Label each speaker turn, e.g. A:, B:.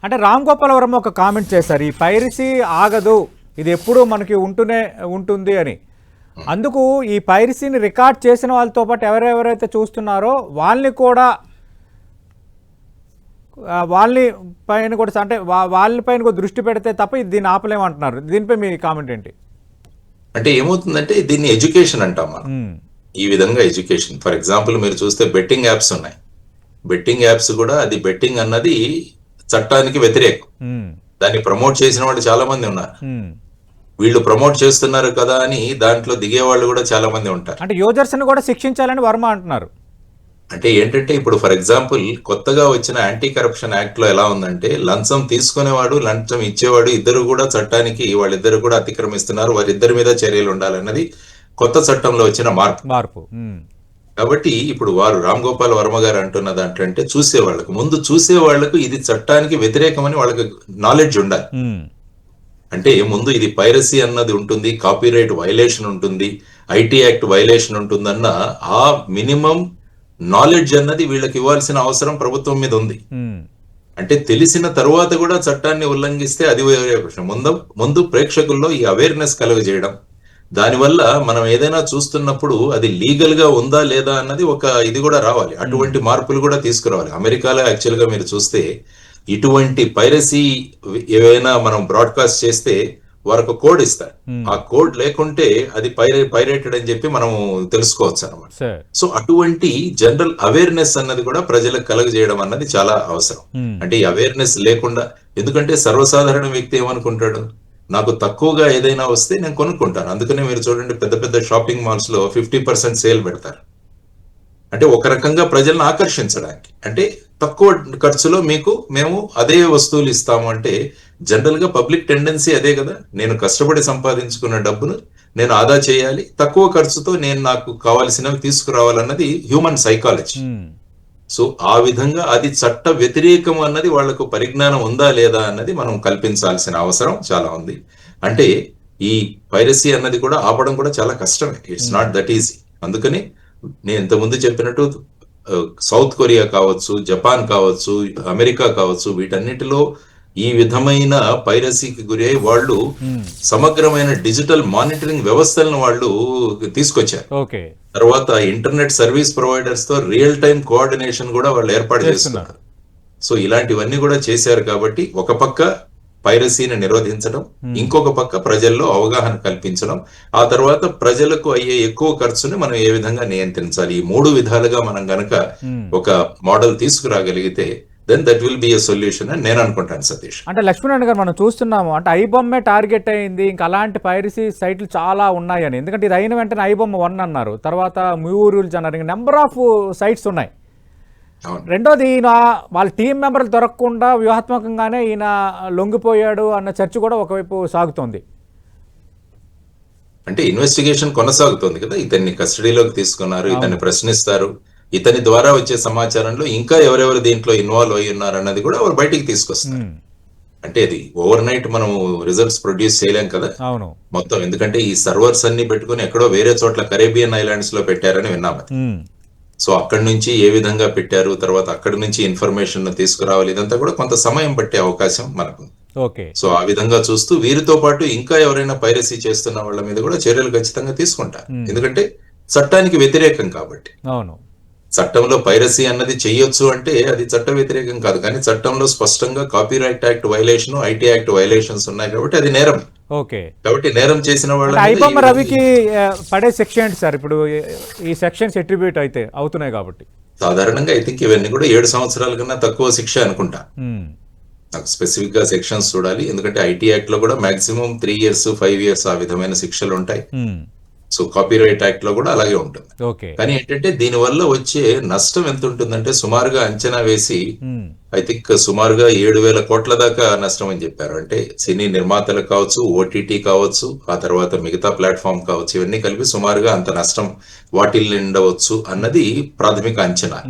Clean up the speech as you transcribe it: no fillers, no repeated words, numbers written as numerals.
A: అంటే రామ్ గోపాల్ వర్మ ఒక కామెంట్ చేశారు, ఈ పైరసీ ఆగదు, ఇది ఎప్పుడూ మనకి ఉంటూనే ఉంటుంది అని. అందుకు ఈ పైరసీని రికార్డ్ చేసిన వాళ్ళతో పాటు ఎవరెవరైతే చూస్తున్నారో వాళ్ళని కూడా వాళ్ళ పైన కూడా అంటే వాళ్ళ పైన కూడా దృష్టి పెడితే తప్ప దీన్ని ఆపలేమంటున్నారు. దీనిపై మీ కామెంట్ ఏంటి?
B: అంటే ఏమవుతుందంటే దీన్ని ఎడ్యుకేషన్ అంటాం మనం. ఈ విధంగా ఎడ్యుకేషన్. ఫర్ ఎగ్జాంపుల్ మీరు చూస్తే బెట్టింగ్ యాప్స్ ఉన్నాయి. బెట్టింగ్ యాప్స్ కూడా అది బెట్టింగ్ అన్నది చట్టానికి వ్యతిరేకం. దాన్ని ప్రమోట్ చేసిన వాళ్ళు చాలా మంది ఉన్నారు. వీళ్ళు ప్రమోట్ చేస్తున్నారు కదా అని దాంట్లో దిగే వాళ్ళు కూడా చాలా మంది ఉంటారు.
A: అంటే యూజర్స్ ని కూడా శిక్షించాలని వర్మ అంటున్నారు.
B: అంటే ఏంటంటే ఇప్పుడు ఫర్ ఎగ్జాంపుల్ కొత్తగా వచ్చిన యాంటీ కరప్షన్ యాక్ట్ లో ఎలా ఉందంటే లంచం తీసుకునేవాడు లంచం ఇచ్చేవాడు ఇద్దరు కూడా చట్టానికి వాళ్ళిద్దరు కూడా అతిక్రమిస్తున్నారు, వారిద్దరి మీద చర్యలు ఉండాలన్నది కొత్త చట్టంలో వచ్చిన మార్పు. కాబట్టి ఇప్పుడు వారు రామ్ గోపాల్ వర్మ గారు అంటున్న దాంట్లో అంటే చూసే వాళ్లకు ఇది చట్టానికి వ్యతిరేకమని వాళ్ళకి నాలెడ్జ్ ఉండాలి. అంటే ముందు ఇది పైరసీ అన్నది ఉంటుంది, కాపీరైట్ వైలేషన్ ఉంటుంది, ఐటీ యాక్ట్ వైలేషన్ ఉంటుందన్న ఆ మినిమం నాలెడ్జ్ అన్నది వీళ్ళకి ఇవ్వాల్సిన అవసరం ప్రభుత్వం మీద ఉంది. అంటే తెలిసిన తరువాత కూడా చట్టాన్ని ఉల్లంఘిస్తే అది వేరే ప్రశ్న. ముందు ప్రేక్షకుల్లో ఈ అవేర్నెస్ కలుగజేయడం, దానివల్ల మనం ఏదైనా చూస్తున్నప్పుడు అది లీగల్ గా ఉందా లేదా అన్నది ఒక ఇది కూడా రావాలి. అటువంటి మార్పులు కూడా తీసుకురావాలి. అమెరికాలో యాక్చువల్ గా మీరు చూస్తే ఇటువంటి పైరసీ ఏవైనా మనం బ్రాడ్కాస్ట్ చేస్తే వారికి కోడ్ ఇస్తారు. ఆ కోడ్ లేకుంటే అది పైరేటెడ్ అని చెప్పి మనం తెలుసుకోవచ్చు అనమాట. సో అటువంటి జనరల్ అవేర్నెస్ అన్నది కూడా ప్రజలకు కలగజేయడం అన్నది చాలా అవసరం. అంటే ఈ అవేర్నెస్ లేకుండా, ఎందుకంటే సర్వసాధారణ వ్యక్తి ఏమనుకుంటాడు, నాకు తక్కువగా ఏదైనా వస్తే నేను కొనుక్కుంటాను. అందుకనే మీరు చూడండి పెద్ద పెద్ద షాపింగ్ మాల్స్ లో 50% సేల్ పెడతారు. అంటే ఒక రకంగా ప్రజలను ఆకర్షించడానికి, అంటే తక్కువ ఖర్చులో మేము అదే వస్తువులు ఇస్తాము. అంటే జనరల్ గా పబ్లిక్ టెండెన్సీ అదే కదా, నేను కష్టపడి సంపాదించుకున్న డబ్బును నేను ఆదా చేయాలి, తక్కువ ఖర్చుతో నేను నాకు కావాల్సినవి తీసుకురావాలన్నది హ్యూమన్ సైకాలజీ. సో ఆ విధంగా అది చట్ట వ్యతిరేకం అన్నది వాళ్లకు పరిజ్ఞానం ఉందా లేదా అన్నది మనం కల్పించాల్సిన అవసరం చాలా ఉంది. అంటే ఈ పైరసీ అన్నది కూడా ఆపడం కూడా చాలా కష్టమే, ఇట్స్ నాట్ దట్ ఈజీ. అందుకని నేను ఇంతకుముందు చెప్పినట్టు సౌత్ కొరియా కావచ్చు, జపాన్ కావచ్చు, అమెరికా కావచ్చు, వీటన్నిటిలో ఈ విధమైన పైరసీకి గురై వాళ్ళు సమగ్రమైన డిజిటల్ మానిటరింగ్ వ్యవస్థలను వాళ్ళు తీసుకొచ్చారు. తర్వాత ఇంటర్నెట్ సర్వీస్ ప్రొవైడర్స్ తో రియల్ టైం కోఆర్డినేషన్ కూడా వాళ్ళు ఏర్పాటు చేస్తున్నారు. సో ఇలాంటివన్నీ కూడా చేశారు. కాబట్టి ఒక పక్క పైరసీని నిరోధించడం, ఇంకొక పక్క ప్రజల్లో అవగాహన కల్పించడం, ఆ తర్వాత ప్రజలకు అయ్యే ఎక్కువ ఖర్చుని మనం ఏ విధంగా నియంత్రించాలి, ఈ మూడు విధాలుగా మనం గనక ఒక మోడల్ తీసుకురాగలిగితే then that will be a solution అని నేను అనుకుంటాను సతీష్.
A: అంటే లక్ష్మీనారాయణ గారు మనం చూస్తున్నాము, అంటే ఐబొమ్మే టార్గెట్ అయింది, ఇంకా అలాంటి పైరసీ సైట్లు చాలా ఉన్నాయని. ఎందుకంటే ఇది అయిన వెంటనే ఐబొమ్మ 1 అన్నారు, తర్వాత మ్యూరల్స్ అన్నారు, ఇంకా నెంబర్ ఆఫ్ సైట్స్ ఉన్నాయి. రెండోది ఈయన వాళ్ళ టీం మెంబర్లు దొరకకుండా వ్యూహాత్మకంగానే ఈయన లొంగిపోయాడు అన్న చర్చ కూడా ఒకవైపు సాగుతోంది.
B: అంటే ఇన్వెస్టిగేషన్ కొనసాగుతోంది కదా, ఇతన్ని కస్టడీలోకి తీసుకున్నారు, ఇతన్ని ప్రశ్నిస్తారు, ఇతని ద్వారా వచ్చే సమాచారంలో ఇంకా ఎవరెవరు దీంట్లో ఇన్వాల్వ్ అయ్యి ఉన్నారు అన్నది కూడా వారు బయటికి తీసుకొస్తారు. అంటే అది ఓవర్ నైట్ మనం రిజల్ట్స్ ప్రొడ్యూస్ చేయలేం కదా మొత్తం, ఎందుకంటే ఈ సర్వర్స్ అన్ని పెట్టుకుని ఎక్కడో వేరే చోట్ల కరేబియన్ ఐలాండ్స్ లో పెట్టారని విన్నాము. సో అక్కడి నుంచి ఏ విధంగా పెట్టారు, తర్వాత అక్కడి నుంచి ఇన్ఫర్మేషన్ తీసుకురావాలి, ఇదంతా కూడా కొంత సమయం పట్టే అవకాశం మనకు. సో ఆ విధంగా చూస్తూ వీరితో పాటు ఇంకా ఎవరైనా పైరసీ చేస్తున్న వాళ్ళ మీద కూడా చర్యలు ఖచ్చితంగా తీసుకుంటారు. ఎందుకంటే చట్టానికి వ్యతిరేకం కాబట్టి. చట్టంలో పైరసీ అన్నది చెయ్యొచ్చు అంటే అది చట్ట వ్యతిరేకం కాదు, కానీ చట్టంలో స్పష్టంగా copyright act violation, IT act violations ఉన్నాయి కాబట్టి అది నేరం. కాబట్టి నేరం చేసిన వాళ్ళు
A: ఐబొమ్మ రవికి పడే శిక్ష ఏంటి సార్? ఇప్పుడు ఈ సెక్షన్స్ అట్రిబ్యూట్ అయితే అవుతున్నాయి కాబట్టి
B: సాధారణంగా ఐ థింక్ ఇవన్నీ కూడా 7 సంవత్సరాల కన్నా తక్కువ శిక్ష అనుకుంటా. నాకు స్పెసిఫిక్ గా సెక్షన్స్ చూడాలి, ఎందుకంటే ఐటీ యాక్ట్ లో కూడా మాక్సిమం 3 years 5 years ఆ విధమైన శిక్షలు ఉంటాయి. సో కాపీరైట్ యాక్ట్ లో కూడా అలాగే ఉంటుంది. కానీ ఏంటంటే దీని వల్ల వచ్చే నష్టం ఎంత ఉంటుందంటే సుమారుగా అంచనా వేసి ఐ థింక్ సుమారుగా 7,000 కోట్ల దాకా నష్టం అని చెప్పారు. అంటే సినీ నిర్మాతలు కావచ్చు, ఓటీటీ కావచ్చు, ఆ తర్వాత మిగతా ప్లాట్ఫామ్ కావచ్చు, ఇవన్నీ కలిపి సుమారుగా అంత నష్టం వాటిల్ని ఉండవచ్చు అన్నది ప్రాథమిక అంచనా.